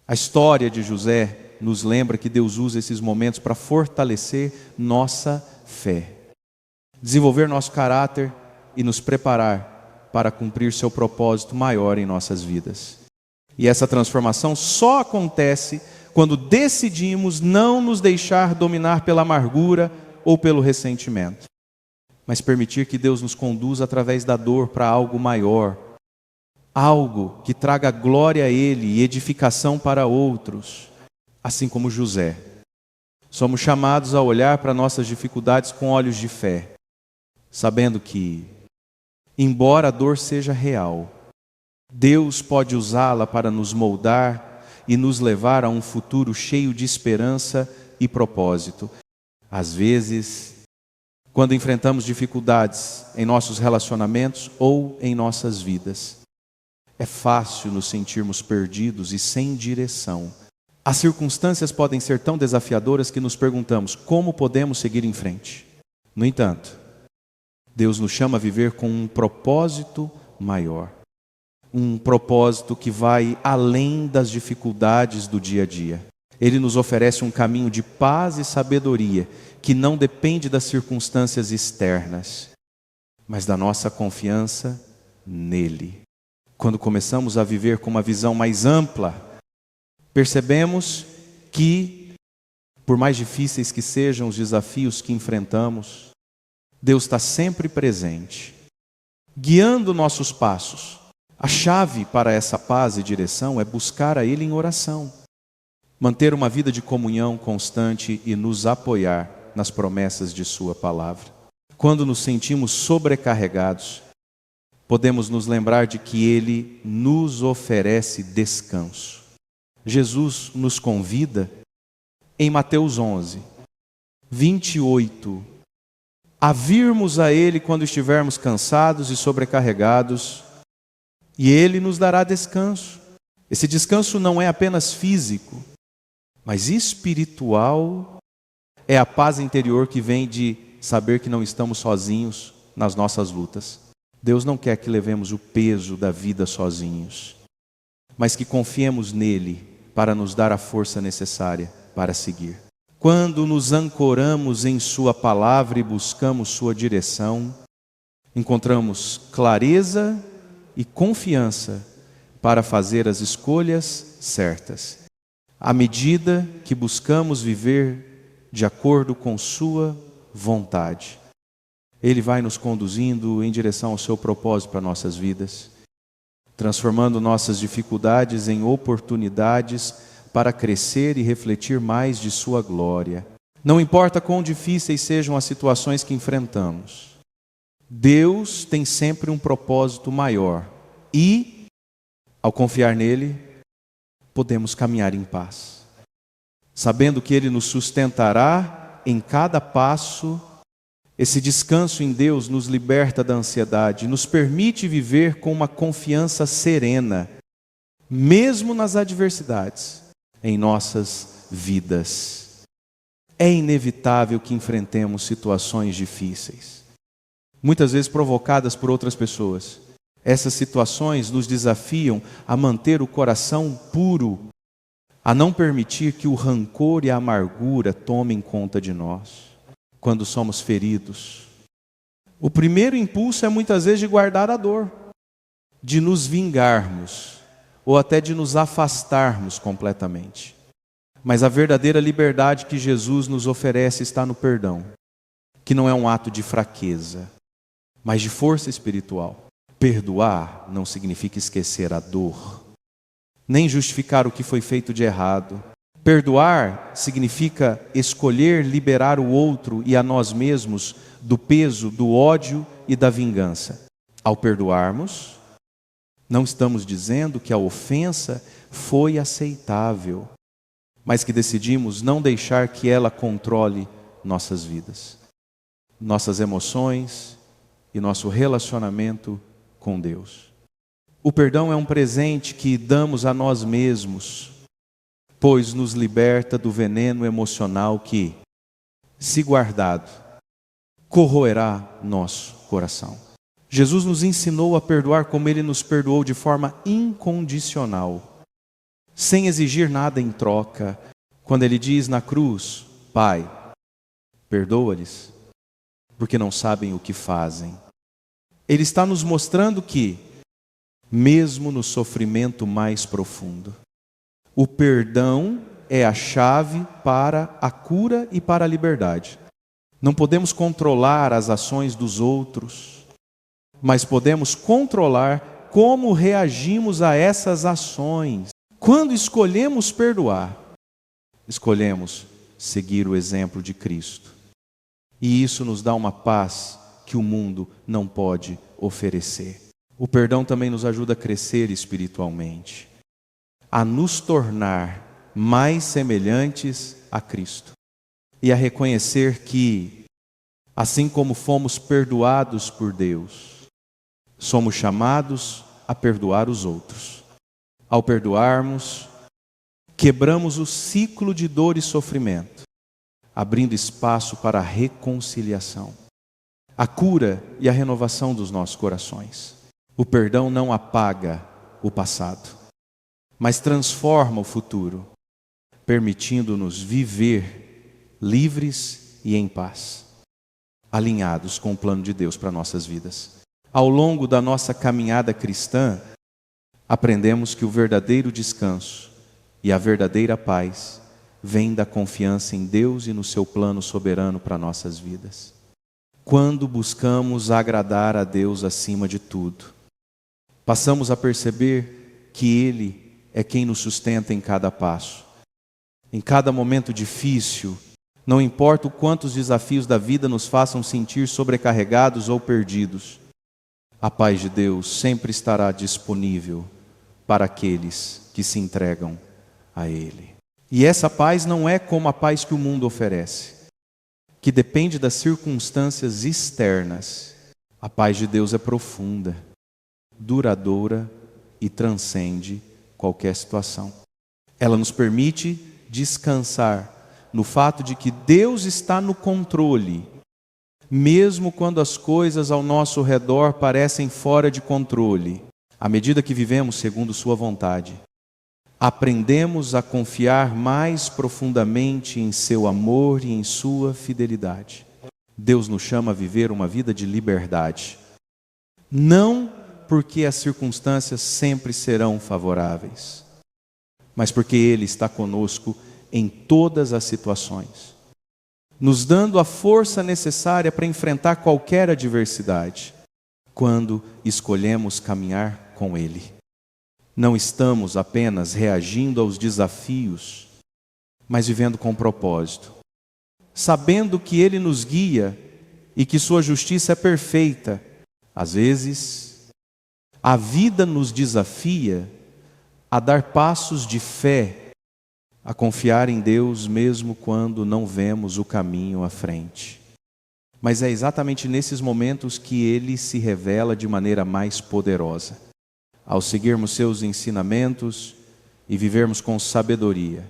a história de José nos lembra que Deus usa esses momentos para fortalecer nossa fé, desenvolver nosso caráter e nos preparar para cumprir seu propósito maior em nossas vidas. E essa transformação só acontece quando decidimos não nos deixar dominar pela amargura ou pelo ressentimento, mas permitir que Deus nos conduza através da dor para algo maior, algo que traga glória a Ele e edificação para outros. Assim como José, somos chamados a olhar para nossas dificuldades com olhos de fé, sabendo que, embora a dor seja real, Deus pode usá-la para nos moldar e nos levar a um futuro cheio de esperança e propósito. Às vezes, quando enfrentamos dificuldades em nossos relacionamentos ou em nossas vidas, é fácil nos sentirmos perdidos e sem direção. As circunstâncias podem ser tão desafiadoras que nos perguntamos como podemos seguir em frente. No entanto, Deus nos chama a viver com um propósito maior. Um propósito que vai além das dificuldades do dia a dia. Ele nos oferece um caminho de paz e sabedoria que não depende das circunstâncias externas, mas da nossa confiança nele. Quando começamos a viver com uma visão mais ampla, percebemos que, por mais difíceis que sejam os desafios que enfrentamos, Deus está sempre presente, guiando nossos passos. A chave para essa paz e direção é buscar a Ele em oração, manter uma vida de comunhão constante e nos apoiar nas promessas de Sua palavra. Quando nos sentimos sobrecarregados, podemos nos lembrar de que Ele nos oferece descanso. Jesus nos convida, em Mateus 11, 28, a virmos a Ele quando estivermos cansados e sobrecarregados, e Ele nos dará descanso. Esse descanso não é apenas físico, mas espiritual. É a paz interior que vem de saber que não estamos sozinhos nas nossas lutas. Deus não quer que levemos o peso da vida sozinhos, mas que confiemos nele para nos dar a força necessária para seguir. Quando nos ancoramos em sua palavra e buscamos sua direção, encontramos clareza e confiança para fazer as escolhas certas, à medida que buscamos viver de acordo com sua vontade. Ele vai nos conduzindo em direção ao seu propósito para nossas vidas, transformando nossas dificuldades em oportunidades para crescer e refletir mais de sua glória. Não importa quão difíceis sejam as situações que enfrentamos, Deus tem sempre um propósito maior e, ao confiar nele, podemos caminhar em paz, sabendo que Ele nos sustentará em cada passo. Esse descanso em Deus nos liberta da ansiedade, nos permite viver com uma confiança serena, mesmo nas adversidades em nossas vidas. É inevitável que enfrentemos situações difíceis, muitas vezes provocadas por outras pessoas. Essas situações nos desafiam a manter o coração puro, a não permitir que o rancor e a amargura tomem conta de nós. Quando somos feridos, o primeiro impulso é muitas vezes de guardar a dor, de nos vingarmos, ou até de nos afastarmos completamente. Mas a verdadeira liberdade que Jesus nos oferece está no perdão, que não é um ato de fraqueza, mas de força espiritual. Perdoar não significa esquecer a dor, nem justificar o que foi feito de errado. Perdoar significa escolher liberar o outro e a nós mesmos do peso do ódio e da vingança. Ao perdoarmos, não estamos dizendo que a ofensa foi aceitável, mas que decidimos não deixar que ela controle nossas vidas, nossas emoções e nosso relacionamento com Deus. O perdão é um presente que damos a nós mesmos, pois nos liberta do veneno emocional que, se guardado, corroerá nosso coração. Jesus nos ensinou a perdoar como Ele nos perdoou, de forma incondicional, sem exigir nada em troca. Quando Ele diz na cruz: Pai, perdoa-lhes, porque não sabem o que fazem. Ele está nos mostrando que, mesmo no sofrimento mais profundo, o perdão é a chave para a cura e para a liberdade. Não podemos controlar as ações dos outros, mas podemos controlar como reagimos a essas ações. Quando escolhemos perdoar, escolhemos seguir o exemplo de Cristo. E isso nos dá uma paz que o mundo não pode oferecer. O perdão também nos ajuda a crescer espiritualmente, a nos tornar mais semelhantes a Cristo e a reconhecer que, assim como fomos perdoados por Deus, somos chamados a perdoar os outros. Ao perdoarmos, quebramos o ciclo de dor e sofrimento, abrindo espaço para a reconciliação, a cura e a renovação dos nossos corações. O perdão não apaga o passado, mas transforma o futuro, permitindo-nos viver livres e em paz, alinhados com o plano de Deus para nossas vidas. Ao longo da nossa caminhada cristã, aprendemos que o verdadeiro descanso e a verdadeira paz vem da confiança em Deus e no seu plano soberano para nossas vidas. Quando buscamos agradar a Deus acima de tudo, passamos a perceber que Ele é quem nos sustenta em cada passo. Em cada momento difícil, não importa o quanto os desafios da vida nos façam sentir sobrecarregados ou perdidos, a paz de Deus sempre estará disponível para aqueles que se entregam a Ele. E essa paz não é como a paz que o mundo oferece, que depende das circunstâncias externas. A paz de Deus é profunda, duradoura e transcende qualquer situação. Ela nos permite descansar no fato de que Deus está no controle, mesmo quando as coisas ao nosso redor parecem fora de controle. À medida que vivemos segundo Sua vontade, aprendemos a confiar mais profundamente em Seu amor e em Sua fidelidade. Deus nos chama a viver uma vida de liberdade, não porque as circunstâncias sempre serão favoráveis, mas porque Ele está conosco em todas as situações, nos dando a força necessária para enfrentar qualquer adversidade, quando escolhemos caminhar com Ele. Não estamos apenas reagindo aos desafios, mas vivendo com propósito, sabendo que Ele nos guia e que Sua justiça é perfeita. Às vezes, a vida nos desafia a dar passos de fé, a confiar em Deus mesmo quando não vemos o caminho à frente. Mas é exatamente nesses momentos que Ele se revela de maneira mais poderosa. Ao seguirmos Seus ensinamentos e vivermos com sabedoria,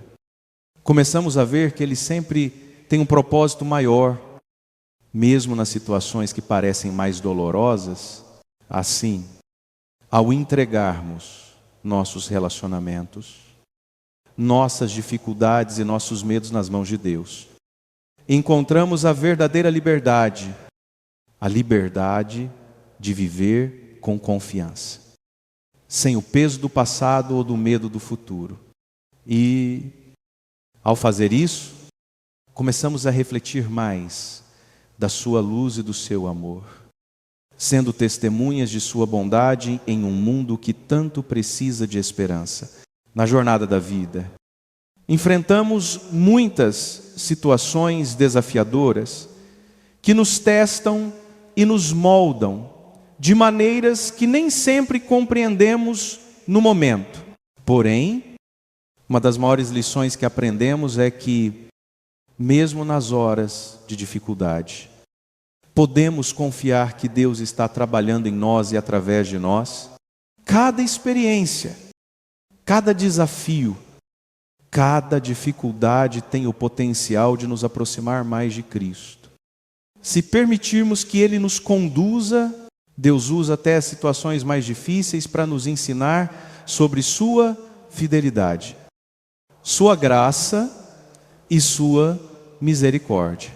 começamos a ver que Ele sempre tem um propósito maior, mesmo nas situações que parecem mais dolorosas. Assim, ao entregarmos nossos relacionamentos, nossas dificuldades e nossos medos nas mãos de Deus, encontramos a verdadeira liberdade, a liberdade de viver com confiança, sem o peso do passado ou do medo do futuro. E, ao fazer isso, começamos a refletir mais da Sua luz e do Seu amor, sendo testemunhas de Sua bondade em um mundo que tanto precisa de esperança. Na jornada da vida, enfrentamos muitas situações desafiadoras que nos testam e nos moldam de maneiras que nem sempre compreendemos no momento. Porém, uma das maiores lições que aprendemos é que, mesmo nas horas de dificuldade, podemos confiar que Deus está trabalhando em nós e através de nós. Cada experiência, cada desafio, cada dificuldade tem o potencial de nos aproximar mais de Cristo. Se permitirmos que Ele nos conduza, Deus usa até as situações mais difíceis para nos ensinar sobre Sua fidelidade, Sua graça e Sua misericórdia.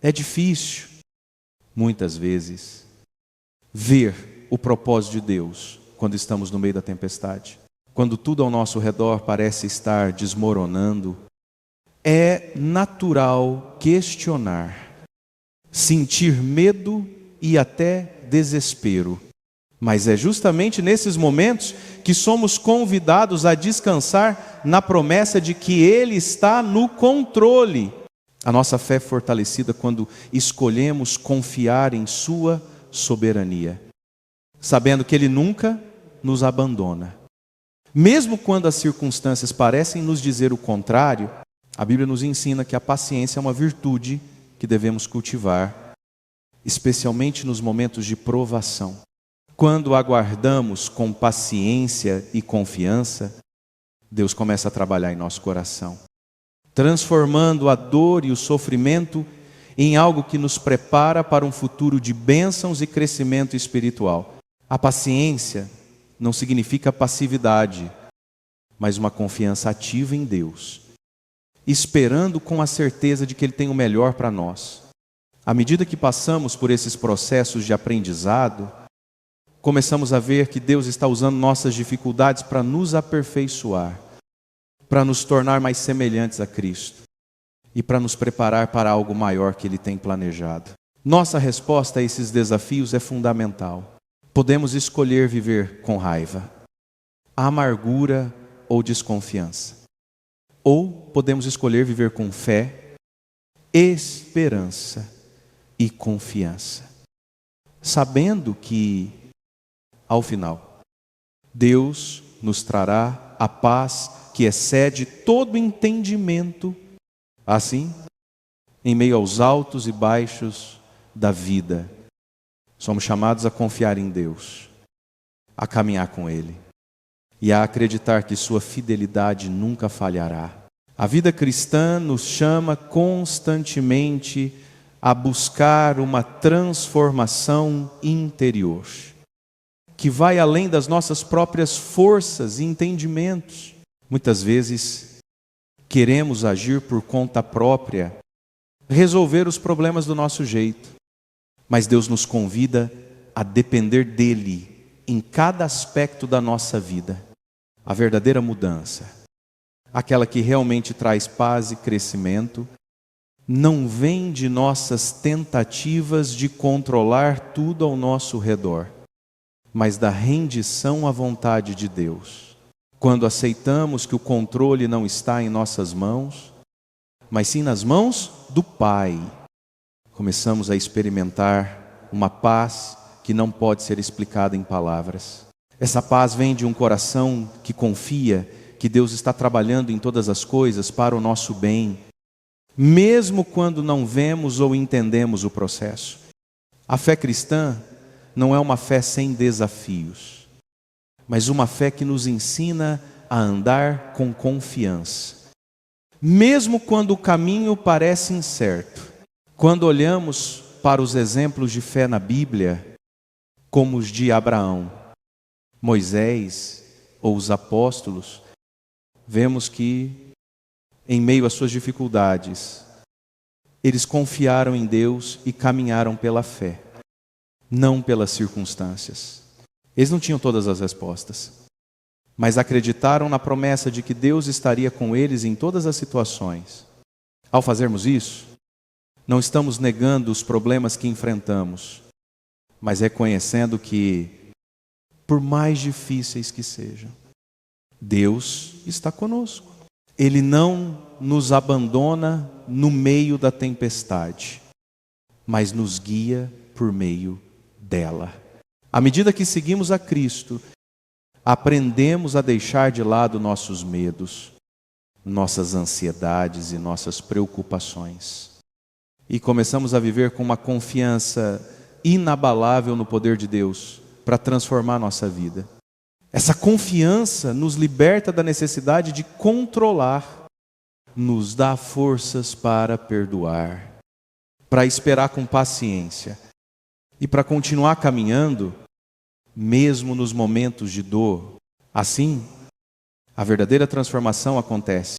É difícil, muitas vezes, ver o propósito de Deus quando estamos no meio da tempestade. Quando tudo ao nosso redor parece estar desmoronando, é natural questionar, sentir medo e até desespero. Mas é justamente nesses momentos que somos convidados a descansar na promessa de que Ele está no controle. A nossa fé é fortalecida quando escolhemos confiar em Sua soberania, sabendo que Ele nunca nos abandona. Mesmo quando as circunstâncias parecem nos dizer o contrário, a Bíblia nos ensina que a paciência é uma virtude que devemos cultivar, especialmente nos momentos de provação. Quando aguardamos com paciência e confiança, Deus começa a trabalhar em nosso coração, transformando a dor e o sofrimento em algo que nos prepara para um futuro de bênçãos e crescimento espiritual. A paciência não significa passividade, mas uma confiança ativa em Deus, esperando com a certeza de que Ele tem o melhor para nós. À medida que passamos por esses processos de aprendizado, começamos a ver que Deus está usando nossas dificuldades para nos aperfeiçoar, para nos tornar mais semelhantes a Cristo e para nos preparar para algo maior que Ele tem planejado. Nossa resposta a esses desafios é fundamental. Podemos escolher viver com raiva, amargura ou desconfiança. Ou podemos escolher viver com fé, esperança e confiança, sabendo que ao final. Deus nos trará a paz que excede todo entendimento, assim, em meio aos altos e baixos da vida. Somos chamados a confiar em Deus, a caminhar com Ele e a acreditar que sua fidelidade nunca falhará. A vida cristã nos chama constantemente a buscar uma transformação interior, que vai além das nossas próprias forças e entendimentos. Muitas vezes queremos agir por conta própria, resolver os problemas do nosso jeito, mas Deus nos convida a depender dEle em cada aspecto da nossa vida. A verdadeira mudança, aquela que realmente traz paz e crescimento, não vem de nossas tentativas de controlar tudo ao nosso redor, mas da rendição à vontade de Deus. Quando aceitamos que o controle não está em nossas mãos, mas sim nas mãos do Pai, começamos a experimentar uma paz que não pode ser explicada em palavras. Essa paz vem de um coração que confia que Deus está trabalhando em todas as coisas para o nosso bem, mesmo quando não vemos ou entendemos o processo. A fé cristã não é uma fé sem desafios, mas uma fé que nos ensina a andar com confiança. Mesmo quando o caminho parece incerto, quando olhamos para os exemplos de fé na Bíblia, como os de Abraão, Moisés ou os apóstolos, vemos que, em meio às suas dificuldades, eles confiaram em Deus e caminharam pela fé, não pelas circunstâncias. Eles não tinham todas as respostas, mas acreditaram na promessa de que Deus estaria com eles em todas as situações. Ao fazermos isso, não estamos negando os problemas que enfrentamos, mas reconhecendo que, por mais difíceis que sejam, Deus está conosco. Ele não nos abandona no meio da tempestade, mas nos guia por meio dela. À medida que seguimos a Cristo, aprendemos a deixar de lado nossos medos, nossas ansiedades e nossas preocupações. E começamos a viver com uma confiança inabalável no poder de Deus para transformar nossa vida. Essa confiança nos liberta da necessidade de controlar, nos dá forças para perdoar, para esperar com paciência e para continuar caminhando, mesmo nos momentos de dor. Assim, a verdadeira transformação acontece